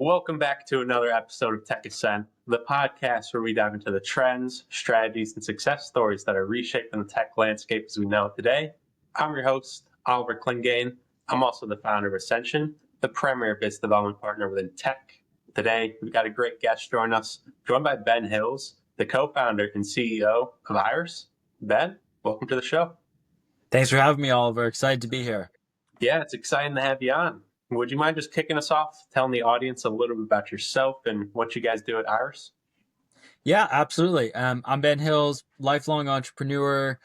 Welcome back to another episode of Tech Ascent, the podcast where we dive into the trends, strategies, and success stories that are reshaping the tech landscape as we know it today. I'm your host, Oliver Clingain. I'm also the founder of Ascension, the premier business development partner within tech. Today, we've got a great guest join us, joined by Ben Hills, the co-founder and CEO of Iris. Ben, welcome to the show. Thanks for having me, Oliver. Excited to be here. Yeah, it's exciting to have you on. Would you mind just kicking us off, telling the audience a little bit about yourself and what you guys do at Iris? Yeah, absolutely. I'm Ben Hills, lifelong entrepreneur.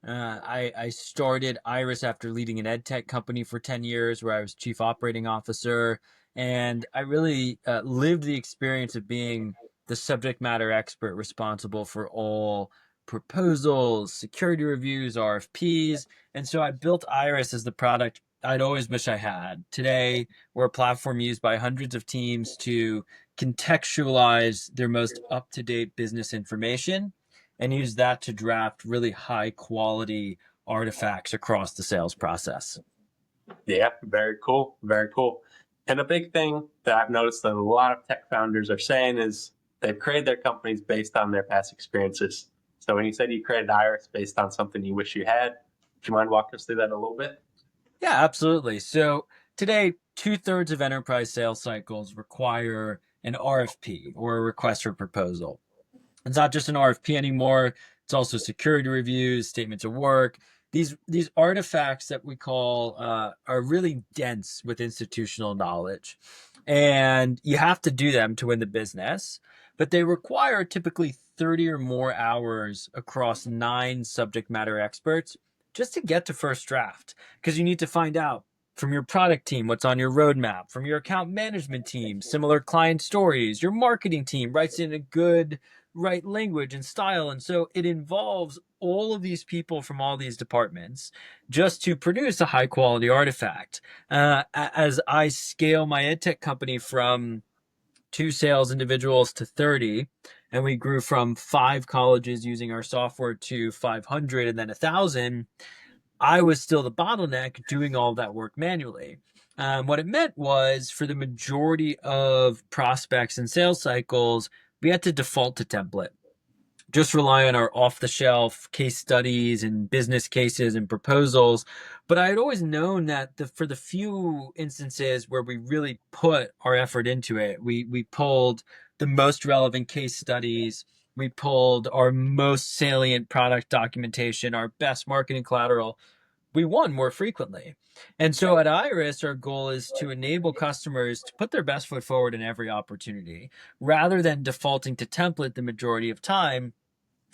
I started Iris after leading an edtech company for 10 years where I was chief operating officer. And I really lived the experience of being the subject matter expert responsible for all proposals, security reviews, RFPs. And so I built Iris as the product I'd always wish I had. Today, we're a platform used by hundreds of teams to contextualize their most up-to-date business information and use that to draft really high quality artifacts across the sales process. Yeah, very cool. Very cool. And a big thing that I've noticed that a lot of tech founders are saying is they've created their companies based on their past experiences. So when you said you created Iris based on something you wish you had, do you mind walking us through that a little bit? Yeah, absolutely. So today, 2/3 of enterprise sales cycles require an RFP or a request for proposal. It's not just an RFP anymore. It's also security reviews, statements of work. These artifacts that we call are really dense with institutional knowledge, and you have to do them to win the business. But they require typically 30 or more hours across 9 subject matter experts just to get to first draft, because you need to find out from your product team what's on your roadmap, from your account management team, similar client stories, your marketing team writes in a good right language and style. And so it involves all of these people from all these departments just to produce a high quality artifact. As I scale my edtech company from 2 sales individuals to 30, and we grew from 5 colleges using our software to 500 and then 1,000, I was still the bottleneck doing all that work manually. What it meant was for the majority of prospects and sales cycles, we had to default to template. Just rely on our off-the-shelf case studies and business cases and proposals. But I had always known that for the few instances where we really put our effort into it, we pulled the most relevant case studies, we pulled our most salient product documentation, our best marketing collateral, we won more frequently. And so at Iris, our goal is to enable customers to put their best foot forward in every opportunity. Rather than defaulting to template the majority of time,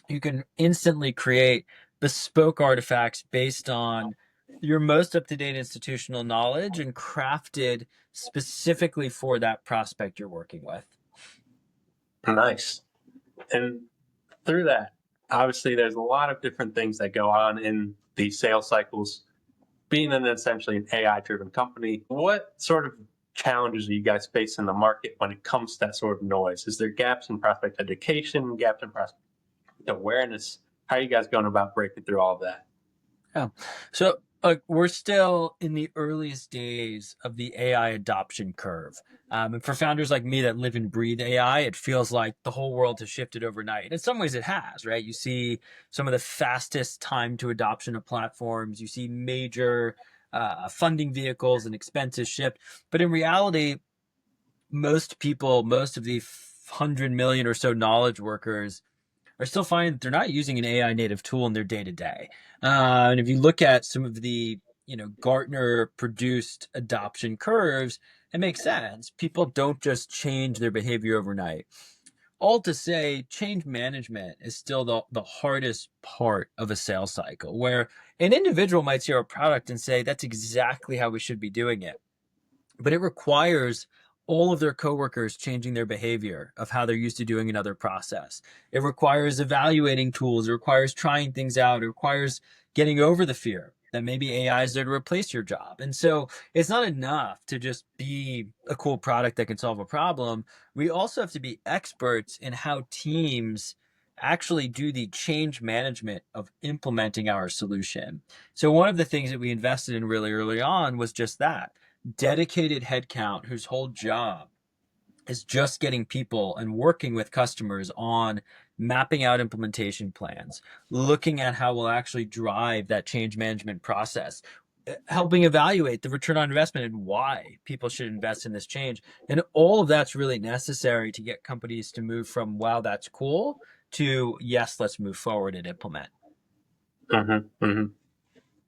you can instantly create bespoke artifacts based on your most up-to-date institutional knowledge and crafted specifically for that prospect you're working with. Nice. And through that, obviously, there's a lot of different things that go on in these sales cycles. Being essentially an AI-driven company, what sort of challenges are you guys face in the market when it comes to that sort of noise? Is there gaps in prospect education, gaps in prospect awareness? How are you guys going about breaking through all of that? Yeah. So we're still in the earliest days of the AI adoption curve. And for founders like me that live and breathe AI, it feels like the whole world has shifted overnight. In some ways it has, right? You see some of the fastest time to adoption of platforms. You see major funding vehicles and expenses shift. But in reality, most people, most of the 100 million or so knowledge workers are still finding that they're not using an AI native tool in their day to day. And if you look at some of the Gartner produced adoption curves, it makes sense. People don't just change their behavior overnight. All to say, change management is still the hardest part of a sales cycle, where an individual might see our product and say, that's exactly how we should be doing it. But it requires all of their coworkers changing their behavior of how they're used to doing another process. It requires evaluating tools. It requires trying things out. It requires getting over the fear that maybe AI is there to replace your job. And so it's not enough to just be a cool product that can solve a problem. We also have to be experts in how teams actually do the change management of implementing our solution. So one of the things that we invested in really early on was just that dedicated headcount whose whole job is just getting people and working with customers on mapping out implementation plans, looking at how we'll actually drive that change management process, helping evaluate the return on investment and why people should invest in this change. And all of that's really necessary to get companies to move from, wow, that's cool, to, yes, let's move forward and implement. Mm-hmm, mm-hmm.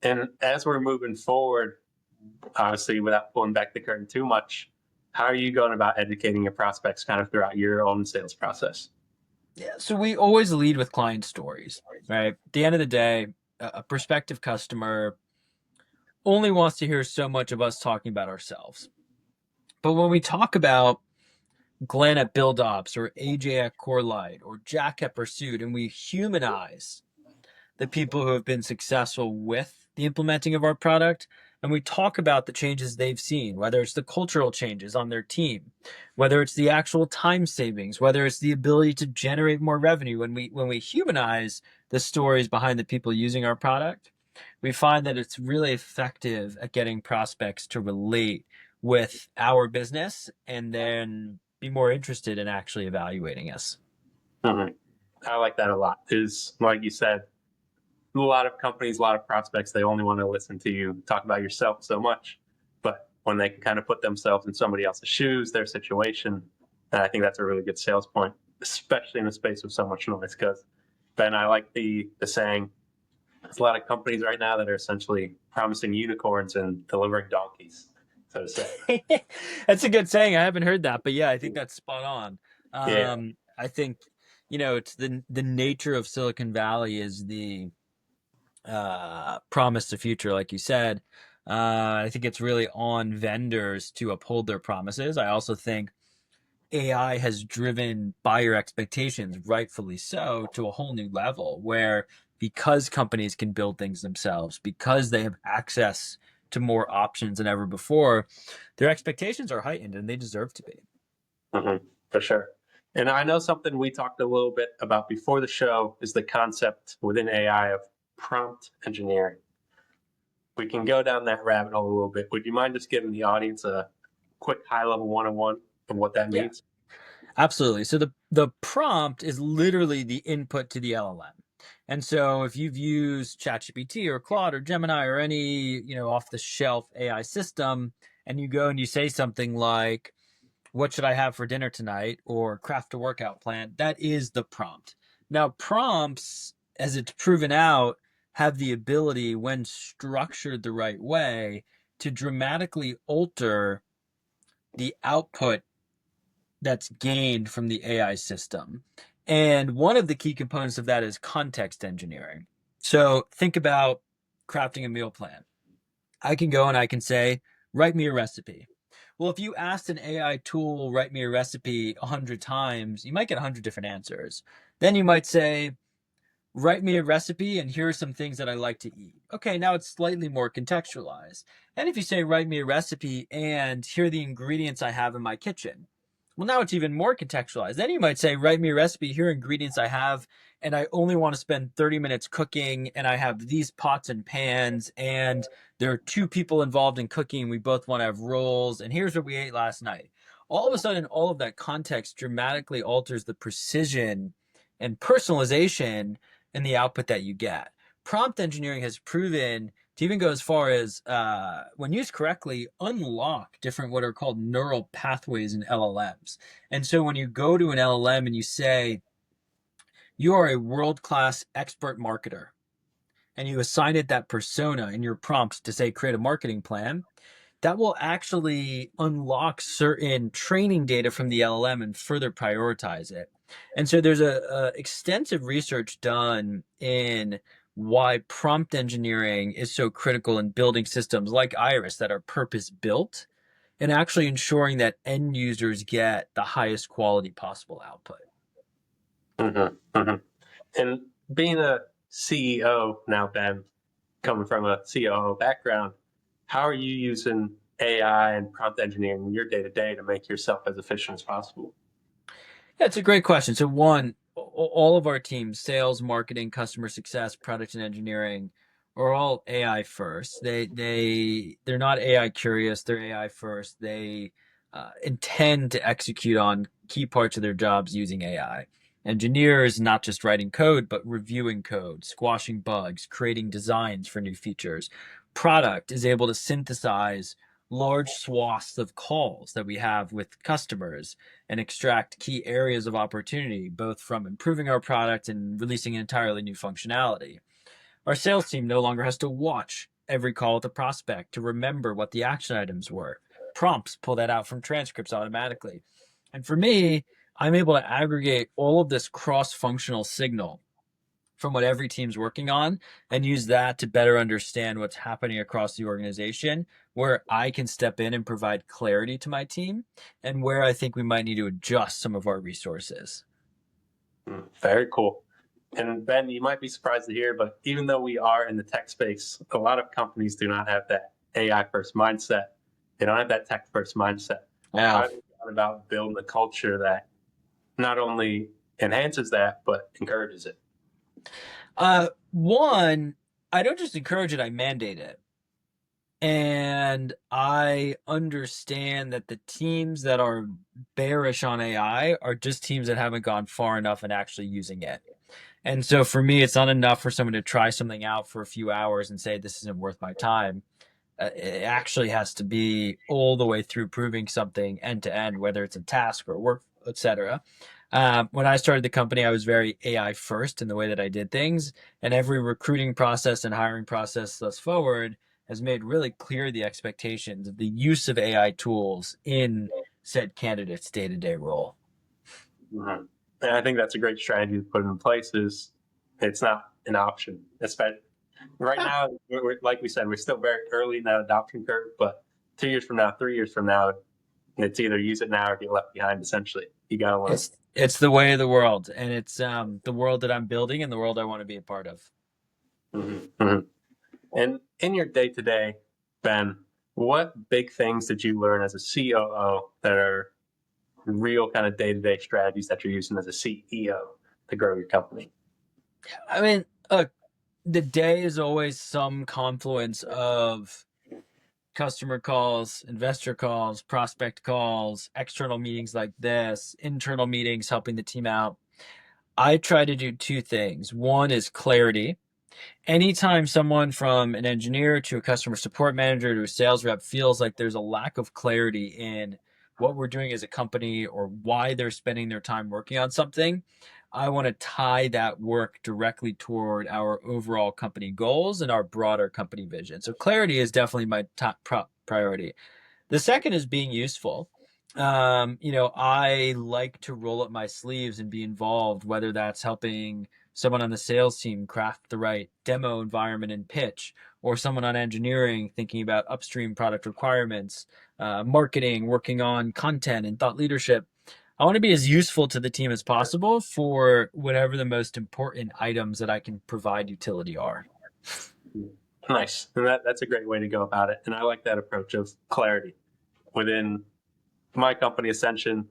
And as we're moving forward, obviously, without pulling back the curtain too much, how are you going about educating your prospects kind of throughout your own sales process? Yeah, so we always lead with client stories, right? At the end of the day, a prospective customer only wants to hear so much of us talking about ourselves. But when we talk about Glenn at BuildOps or AJ at CoreLight or Jack at Pursuit, and we humanize the people who have been successful with the implementing of our product, and we talk about the changes they've seen, whether it's the cultural changes on their team, whether it's the actual time savings, whether it's the ability to generate more revenue. When we humanize the stories behind the people using our product, we find that it's really effective at getting prospects to relate with our business and then be more interested in actually evaluating us. Mm-hmm. I like that a lot. Is like you said, a lot of companies, a lot of prospects, they only want to listen to you talk about yourself so much. But when they can kind of put themselves in somebody else's shoes, their situation, I think that's a really good sales point, especially in a space with so much noise. Because Ben, I like the saying, there's a lot of companies right now that are essentially promising unicorns and delivering donkeys, so to say. That's a good saying. I haven't heard that, but yeah, I think that's spot on. Yeah. I think, it's the nature of Silicon Valley is the promise to future, like you said. I think it's really on vendors to uphold their promises. I also think AI has driven buyer expectations, rightfully so, to a whole new level where because companies can build things themselves, because they have access to more options than ever before, their expectations are heightened and they deserve to be. For sure. And I know something we talked a little bit about before the show is the concept within AI of prompt engineering. We can go down that rabbit hole a little bit. Would you mind just giving the audience a quick high level 101 of what that Yeah, means? absolutely. So the prompt is literally the input to the LLM. And so if you've used ChatGPT or Claude or Gemini or any, off the shelf AI system, and you go and you say something like, what should I have for dinner tonight? Or craft a workout plan. That is the prompt. Now, prompts, as it's proven out, have the ability, when structured the right way, to dramatically alter the output that's gained from the AI system. And one of the key components of that is context engineering. So think about crafting a meal plan. I can go and I can say, write me a recipe. Well, if you asked an AI tool, write me a recipe 100 times, you might get 100 different answers. Then you might say, write me a recipe and here are some things that I like to eat. Okay, now it's slightly more contextualized. And if you say, write me a recipe and here are the ingredients I have in my kitchen, well, now it's even more contextualized. Then you might say, write me a recipe, here are ingredients I have, and I only want to spend 30 minutes cooking, and I have these pots and pans, and there are two people involved in cooking, we both want to have roles, and here's what we ate last night. All of a sudden, all of that context dramatically alters the precision and personalization in the output that you get. Prompt engineering has proven to even go as far as, when used correctly, unlock different what are called neural pathways in LLMs. And so when you go to an LLM and you say, you are a world-class expert marketer, and you assign it that persona in your prompt to say, create a marketing plan, that will actually unlock certain training data from the LLM and further prioritize it. And so there's a extensive research done in why prompt engineering is so critical in building systems like Iris that are purpose built and actually ensuring that end users get the highest quality possible output. And being a CEO now, Ben, coming from a COO background, how are you using AI and prompt engineering in your day to day to make yourself as efficient as possible? Yeah, it's a great question. So one, all of our teams, sales, marketing, customer success, product and engineering, are all AI first. They're not AI curious. They're AI first. They intend to execute on key parts of their jobs using AI. Engineers not just writing code, but reviewing code, squashing bugs, creating designs for new features. Product is able to synthesize large swaths of calls that we have with customers and extract key areas of opportunity, both from improving our product and releasing entirely new functionality. Our sales team no longer has to watch every call with a prospect to remember what the action items were. Prompts pull that out from transcripts automatically. And for me, I'm able to aggregate all of this cross functional signal from what every team's working on and use that to better understand what's happening across the organization, where I can step in and provide clarity to my team, and where I think we might need to adjust some of our resources. Very cool. And Ben, you might be surprised to hear, but even though we are in the tech space, a lot of companies do not have that AI first mindset. They don't have that tech first mindset. How Wow. do you go about building a culture that not only enhances that, but encourages it? One, I don't just encourage it, I mandate it. And I understand that the teams that are bearish on AI are just teams that haven't gone far enough in actually using it. And so for me, it's not enough for someone to try something out for a few hours and say, this isn't worth my time. It actually has to be all the way through proving something end to end, whether it's a task or work, etc. When I started the company, I was very AI first in the way that I did things, and every recruiting process and hiring process thus forward has made really clear the expectations of the use of AI tools in said candidate's day-to-day role. Mhm. And I think that's a great strategy to put in place. Is it's not an option. Especially right now, like we said, we're still very early in that adoption curve. But 2 years from now, 3 years from now, it's either use it now or get left behind. Essentially, you gotta learn. It's the way of the world, and it's the world that I'm building and the world I want to be a part of. Mm-hmm. And in your day to day, Ben, what big things did you learn as a COO that are real kind of day to day strategies that you're using as a CEO to grow your company? I mean, the day is always some confluence of customer calls, investor calls, prospect calls, external meetings like this, internal meetings helping the team out. I try to do two things. One is clarity. Anytime someone from an engineer to a customer support manager to a sales rep feels like there's a lack of clarity in what we're doing as a company or why they're spending their time working on something, I want to tie that work directly toward our overall company goals and our broader company vision. So clarity is definitely my top priority. The second is being useful. I like to roll up my sleeves and be involved, whether that's helping someone on the sales team craft the right demo environment and pitch, or someone on engineering thinking about upstream product requirements, marketing, working on content and thought leadership. I want to be as useful to the team as possible for whatever the most important items that I can provide utility are. Nice. And that's a great way to go about it. And I like that approach of clarity. Within my company, Ascension,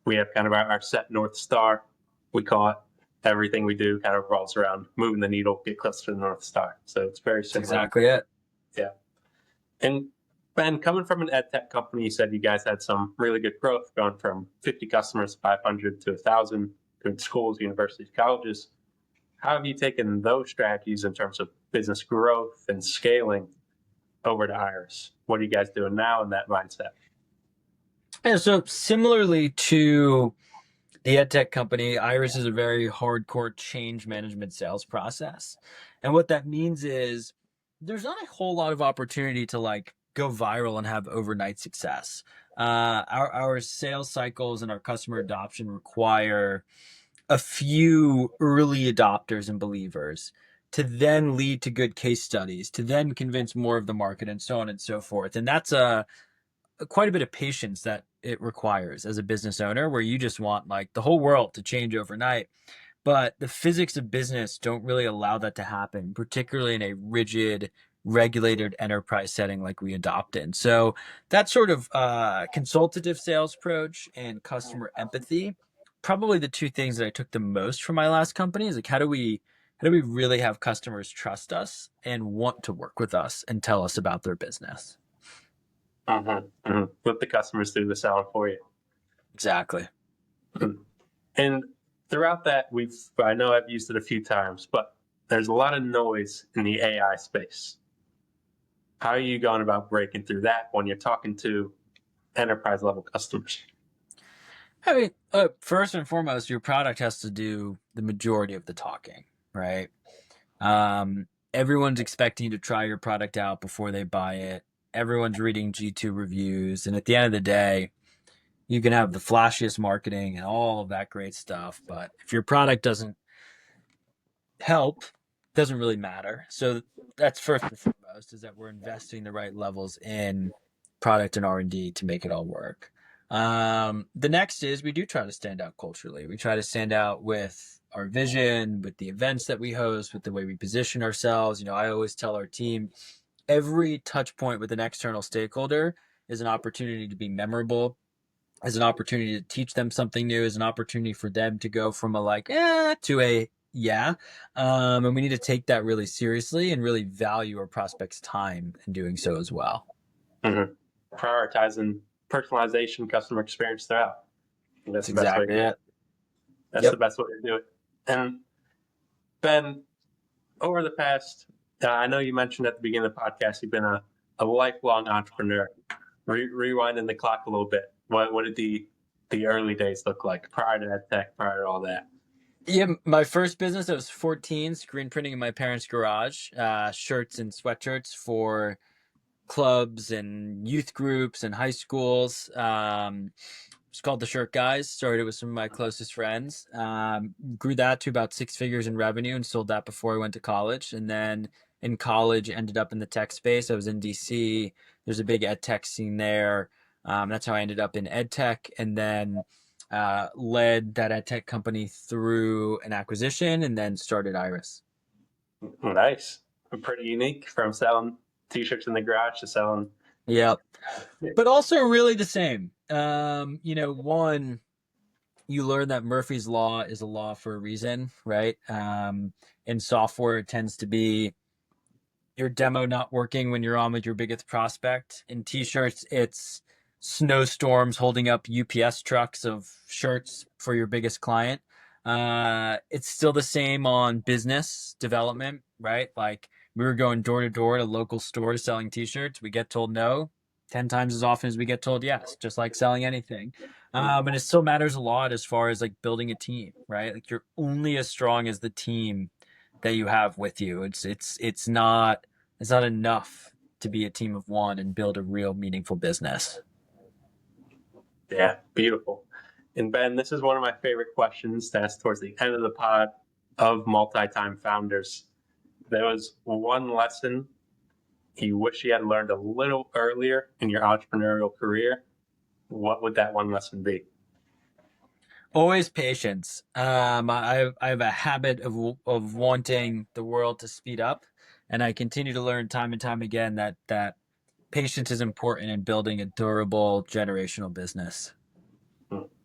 we have kind of our set North Star. We call it. Everything we do kind of revolves around moving the needle, get closer to the North Star. So it's very That's similar. exactly it. Yeah. And Ben, coming from an edtech company, you said you guys had some really good growth, going from 50 customers, 500 to 1,000, doing schools, universities, colleges. How have you taken those strategies in terms of business growth and scaling over to Iris? What are you guys doing now in that mindset? Yeah, so similarly to the edtech company, Iris is a very hardcore change management sales process. And what that means is there's not a whole lot of opportunity to like go viral and have overnight success. Our sales cycles and our customer adoption require a few early adopters and believers to then lead to good case studies, to then convince more of the market and so on and so forth. And that's quite a bit of patience that it requires as a business owner, where you just want like the whole world to change overnight. But the physics of business don't really allow that to happen, particularly in a rigid, regulated enterprise setting like we adopt in. So that sort of consultative sales approach and customer empathy, probably the two things that I took the most from my last company is like how do we really have customers trust us and want to work with us and tell us about their business? Let the customers do the selling for you. Exactly. Mhm. And throughout that, I know I've used it a few times, but there's a lot of noise in the AI space. How are you going about breaking through that when you're talking to enterprise level customers? I mean, first and foremost, your product has to do the majority of the talking, right? Everyone's expecting you to try your product out before they buy it. Everyone's reading G2 reviews. And at the end of the day, you can have the flashiest marketing and all of that great stuff. But if your product doesn't help, it doesn't really matter. So that's first and foremost, is that we're investing the right levels in product and R&D to make it all work. The next is we do try to stand out culturally. We try to stand out with our vision, with the events that we host, with the way we position ourselves. I always tell our team every touch point with an external stakeholder is an opportunity to be memorable, as an opportunity to teach them something new, as an opportunity for them to go from a like, to a yeah. And we need to take that really seriously and really value our prospects' time in doing so as well. Mm-hmm. Prioritizing personalization, customer experience throughout. That's exactly it. That's the best way to do it. And Ben, over the past, I know you mentioned at the beginning of the podcast, you've been a lifelong entrepreneur. Rewinding the clock a little bit, what did the early days look like prior to edtech, prior to all that? Yeah, my first business, I was 14, screen printing in my parents' garage, shirts and sweatshirts for clubs and youth groups and high schools. It's called The Shirt Guys. Started with some of my closest friends. Grew that to about 6 figures in revenue and sold that before I went to college. And then in college, ended up in the tech space. I was in DC. There's a big edtech scene there. That's how I ended up in edtech, and then led that edtech company through an acquisition, and then started Iris. Nice. Pretty unique, from selling t-shirts in the garage to selling. Yep. But also really the same. One, you learn that Murphy's Law is a law for a reason, right? In software, it tends to be your demo not working when you're on with your biggest prospect. In t-shirts, it's snowstorms holding up UPS trucks of shirts for your biggest client. It's still the same on business development, right? Like, we were going door to door to local stores selling t-shirts. We get told no 10 times as often as we get told yes, just like selling anything. And it still matters a lot as far as like building a team, right? Like, you're only as strong as the team that you have with you. It's not enough to be a team of one and build a real meaningful business. Yeah, beautiful. And Ben, this is one of my favorite questions to ask towards the end of the pod of multi-time founders. There was one lesson you wish you had learned a little earlier in your entrepreneurial career. What would that one lesson be? Always patience. I have a habit of wanting the world to speed up, and I continue to learn time and time again that patience is important in building a durable generational business.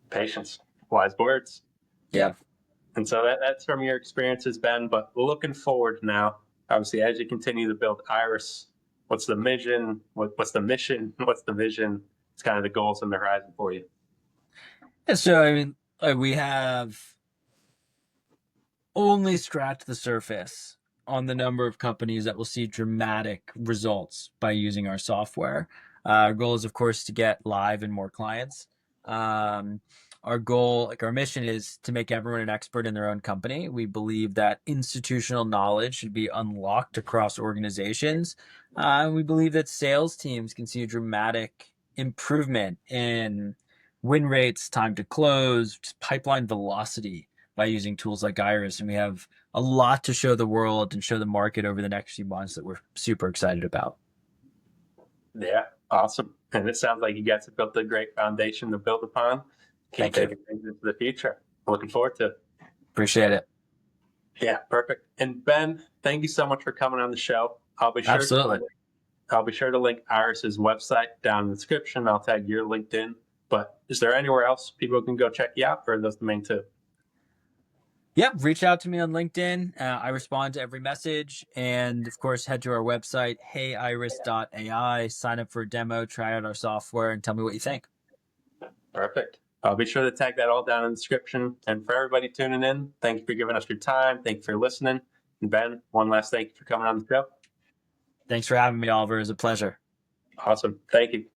Patience, wise words. Yeah. And so that's from your experiences, Ben. But looking forward now, obviously, as you continue to build Iris, what's the mission? What's the mission? What's the vision? It's kind of the goals on the horizon for you. And so, I mean, we have only scratched the surface on the number of companies that will see dramatic results by using our software. Our goal is, of course, to get live and more clients. Our goal, like our mission, is to make everyone an expert in their own company. We believe that institutional knowledge should be unlocked across organizations. We believe that sales teams can see a dramatic improvement in win rates, time to close, pipeline velocity by using tools like Iris. And we have a lot to show the world and show the market over the next few months that we're super excited about. Yeah, awesome. And it sounds like you guys have built a great foundation to build upon. Keep taking things into the future. Looking forward to it. Appreciate it. Yeah, perfect. And Ben, thank you so much for coming on the show. Absolutely. I'll be sure to link Iris's website down in the description. I'll tag your LinkedIn. But is there anywhere else people can go check you out, or are those the main two? Yep, reach out to me on LinkedIn. I respond to every message. And of course, head to our website, heyiris.ai, sign up for a demo, try out our software, and tell me what you think. Perfect. I'll be sure to tag that all down in the description. And for everybody tuning in, thank you for giving us your time. Thank you for listening. And Ben, one last thank you for coming on the show. Thanks for having me, Oliver. It was a pleasure. Awesome. Thank you.